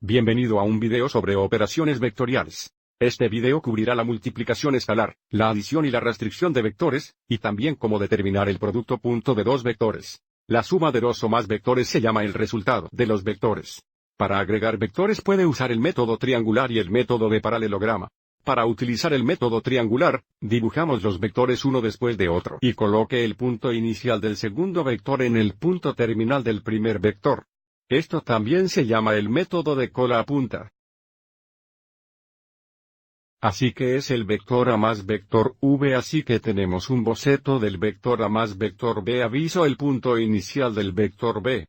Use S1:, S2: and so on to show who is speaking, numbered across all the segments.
S1: Bienvenido a un video sobre operaciones vectoriales. Este video cubrirá la multiplicación escalar, la adición y la restricción de vectores, y también cómo determinar el producto punto de dos vectores. La suma de dos o más vectores se llama el resultado de los vectores. Para agregar vectores puede usar el método triangular y el método de paralelograma. Para utilizar el método triangular, dibujamos los vectores uno después de otro y coloque el punto inicial del segundo vector en el punto terminal del primer vector. Esto también se llama el método de cola a punta. Así que es el vector A más vector V, así que tenemos un boceto del vector A más vector B. Aviso: el punto inicial del vector B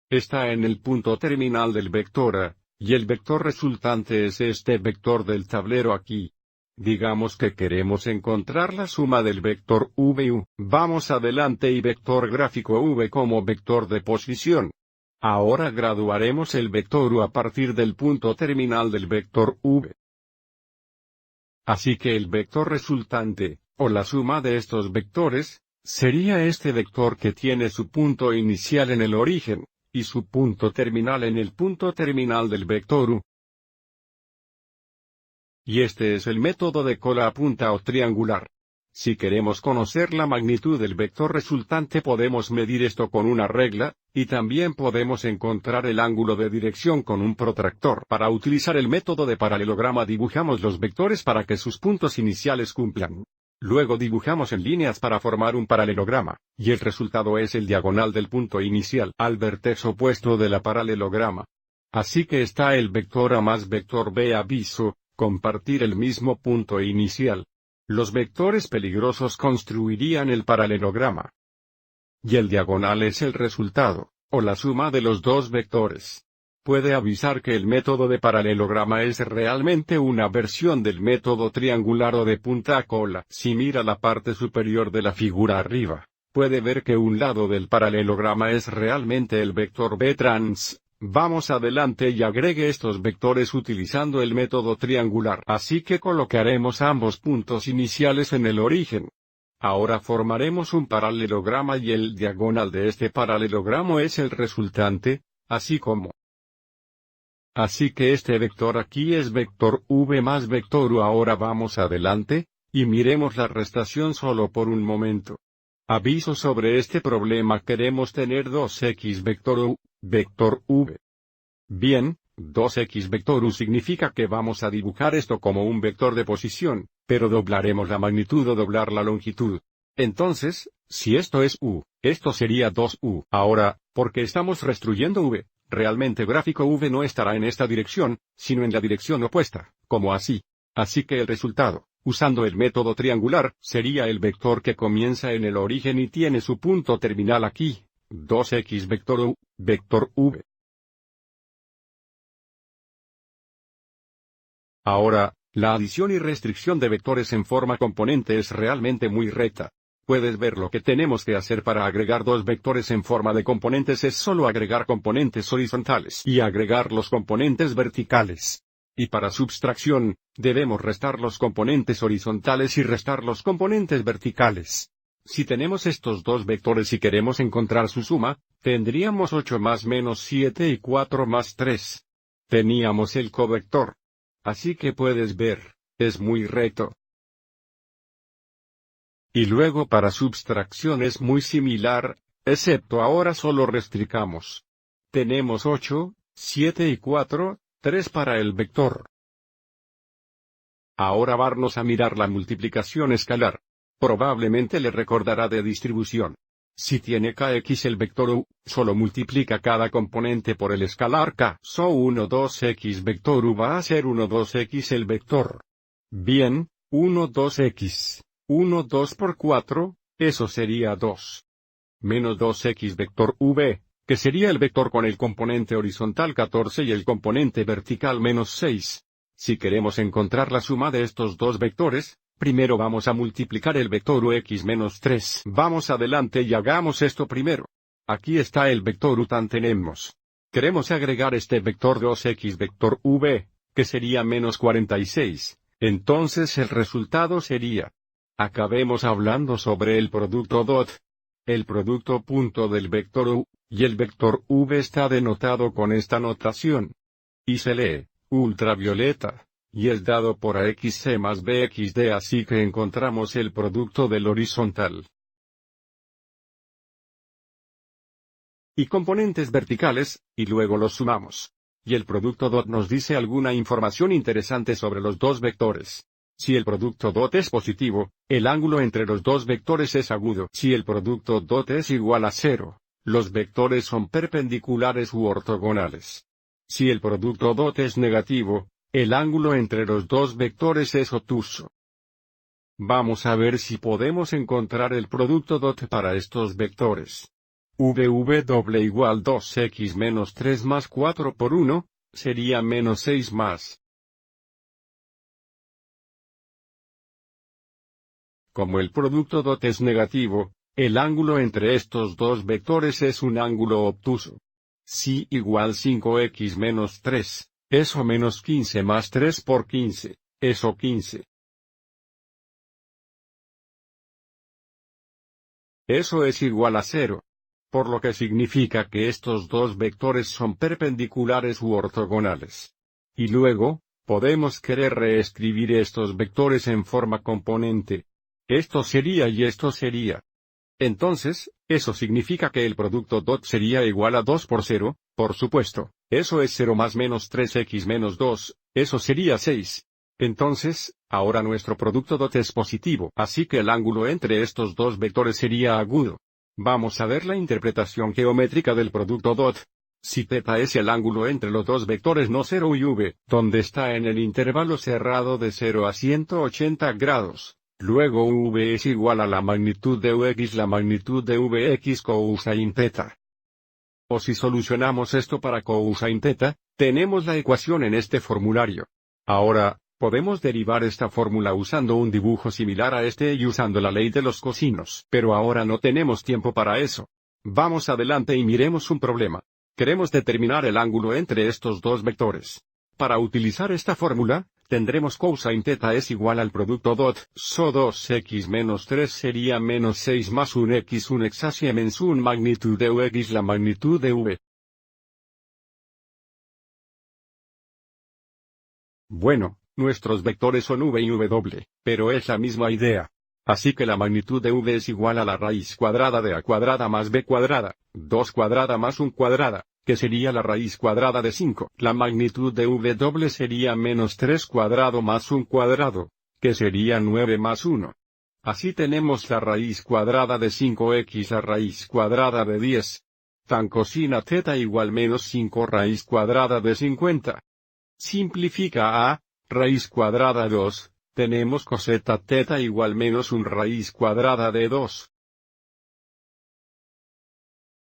S1: está en el punto terminal del vector A, y el vector resultante es este vector del tablero aquí. Digamos que queremos encontrar la suma del vector V y U. Vamos adelante y vector gráfico V como vector de posición. Ahora graduaremos el vector U a partir del punto terminal del vector V. Así que el vector resultante, o la suma de estos vectores, sería este vector que tiene su punto inicial en el origen, y su punto terminal en el punto terminal del vector U. Y este es el método de cola a punta o triangular. Si queremos conocer la magnitud del vector resultante podemos medir esto con una regla, y también podemos encontrar el ángulo de dirección con un protractor. Para utilizar el método de paralelograma dibujamos los vectores para que sus puntos iniciales cumplan. Luego dibujamos en líneas para formar un paralelograma, y el resultado es el diagonal del punto inicial al vértex opuesto de la paralelograma. Así que está el vector A más vector B. Aviso: compartir el mismo punto inicial. Los vectores peligrosos construirían el paralelograma. Y el diagonal es el resultado, o la suma de los dos vectores. Puede avisar que el método de paralelograma es realmente una versión del método triangular o de punta a cola. Si mira la parte superior de la figura arriba, puede ver que un lado del paralelograma es realmente el vector B trans. Vamos adelante y agregue estos vectores utilizando el método triangular. Así que colocaremos ambos puntos iniciales en el origen. Ahora formaremos un paralelograma y el diagonal de este paralelogramo es el resultante, así como. Así que este vector aquí es vector V más vector U. Ahora vamos adelante, y miremos la restación solo por un momento. Aviso sobre este problema: queremos tener 2x vector U, vector V. Bien, 2x vector U significa que vamos a dibujar esto como un vector de posición, pero doblaremos la magnitud o doblar la longitud. Entonces, si esto es U, esto sería 2U. Ahora, porque estamos restruyendo V, realmente gráfico V no estará en esta dirección, sino en la dirección opuesta, como así. Así que el resultado, usando el método triangular, sería el vector que comienza en el origen y tiene su punto terminal aquí, 2x vector U, vector V. Ahora, la adición y restricción de vectores en forma componente es realmente muy recta. Puedes ver lo que tenemos que hacer para agregar dos vectores en forma de componentes es solo agregar componentes horizontales y agregar los componentes verticales. Y para subtracción, debemos restar los componentes horizontales y restar los componentes verticales. Si tenemos estos dos vectores y queremos encontrar su suma, tendríamos 8 más menos 7 y 4 más 3. Teníamos el covector. Así que puedes ver, es muy recto. Y luego para subtracción es muy similar, excepto ahora solo restricamos. Tenemos 8, 7 y 4, 3 para el vector. Ahora vamos a mirar la multiplicación escalar. Probablemente le recordará de distribución. Si tiene kx el vector U, solo multiplica cada componente por el escalar k. So 1 2x vector U va a ser 1 2x el vector. Bien, 1 2x. 1 2 por 4, eso sería 2. Menos 2x vector V, que sería el vector con el componente horizontal 14 y el componente vertical menos 6. Si queremos encontrar la suma de estos dos vectores, primero vamos a multiplicar el vector Ux menos 3. Vamos adelante y hagamos esto primero. Aquí está el vector U tan tenemos. Queremos agregar este vector 2x vector V, que sería menos 46. Entonces el resultado sería. Acabemos hablando sobre el producto dot. El producto punto del vector U, y el vector v está denotado con esta notación. Y se lee, ultravioleta, y es dado por AXC más BXD, así que encontramos el producto del horizontal y componentes verticales, y luego los sumamos. Y el producto dot nos dice alguna información interesante sobre los dos vectores. Si el producto dot es positivo, el ángulo entre los dos vectores es agudo. Si el producto dot es igual a 0, los vectores son perpendiculares u ortogonales. Si el producto dot es negativo, el ángulo entre los dos vectores es obtuso. Vamos a ver si podemos encontrar el producto dot para estos vectores. VW igual 2x menos 3 más 4 por 1, sería menos 6 más. Como el producto dot es negativo, el ángulo entre estos dos vectores es un ángulo obtuso. Si igual 5x menos 3, eso menos 15 más 3 por 15, eso 15. Eso es igual a 0. Por lo que significa que estos dos vectores son perpendiculares u ortogonales. Y luego, podemos querer reescribir estos vectores en forma componente. Esto sería y esto sería. Entonces, eso significa que el producto dot sería igual a 2 por 0, por supuesto, eso es 0 más menos 3x menos 2, eso sería 6. Entonces, ahora nuestro producto dot es positivo, así que el ángulo entre estos dos vectores sería agudo. Vamos a ver la interpretación geométrica del producto dot. Si θ es el ángulo entre los dos vectores no 0 y v, donde está en el intervalo cerrado de 0 a 180 grados, luego v es igual a la magnitud de ux, la magnitud de vx cosine θ. O si solucionamos esto para cosine θ, tenemos la ecuación en este formulario. Ahora, podemos derivar esta fórmula usando un dibujo similar a este y usando la ley de los cosinos. Pero ahora no tenemos tiempo para eso. Vamos adelante y miremos un problema. Queremos determinar el ángulo entre estos dos vectores. Para utilizar esta fórmula, tendremos cosine θ es igual al producto dot, so 2x menos 3 sería menos 6 más 1x 1x así menos 1 magnitud de ux la magnitud de v. Bueno, nuestros vectores son v y w, pero es la misma idea. Así que la magnitud de v es igual a la raíz cuadrada de a cuadrada más b cuadrada, 2 cuadrada más 1 cuadrada, que sería la raíz cuadrada de 5. La magnitud de w sería menos 3 cuadrado más 1 cuadrado, que sería 9 más 1. Así tenemos la raíz cuadrada de 5x la raíz cuadrada de 10. Tan cosina θ igual menos 5 raíz cuadrada de 50. Simplifica a raíz cuadrada 2, tenemos coseta θ igual menos 1 raíz cuadrada de 2.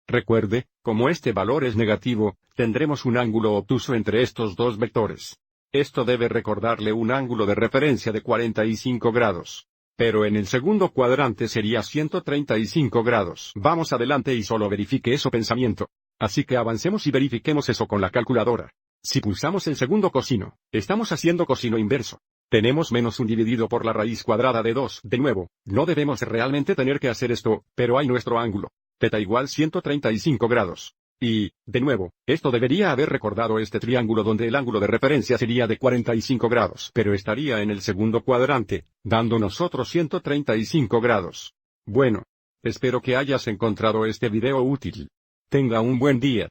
S1: Recuerde, como este valor es negativo, tendremos un ángulo obtuso entre estos dos vectores. Esto debe recordarle un ángulo de referencia de 45 grados. Pero en el segundo cuadrante sería 135 grados. Vamos adelante y solo verifique eso pensamiento. Así que avancemos y verifiquemos eso con la calculadora. Si pulsamos el segundo cosino, estamos haciendo cosino inverso. Tenemos menos 1 dividido por la raíz cuadrada de 2. De nuevo, no debemos realmente tener que hacer esto, pero hay nuestro ángulo. θ igual 135 grados. Y, de nuevo, esto debería haber recordado este triángulo donde el ángulo de referencia sería de 45 grados, pero estaría en el segundo cuadrante, dándonos otros 135 grados. Bueno, espero que hayas encontrado este video útil. Tenga un buen día.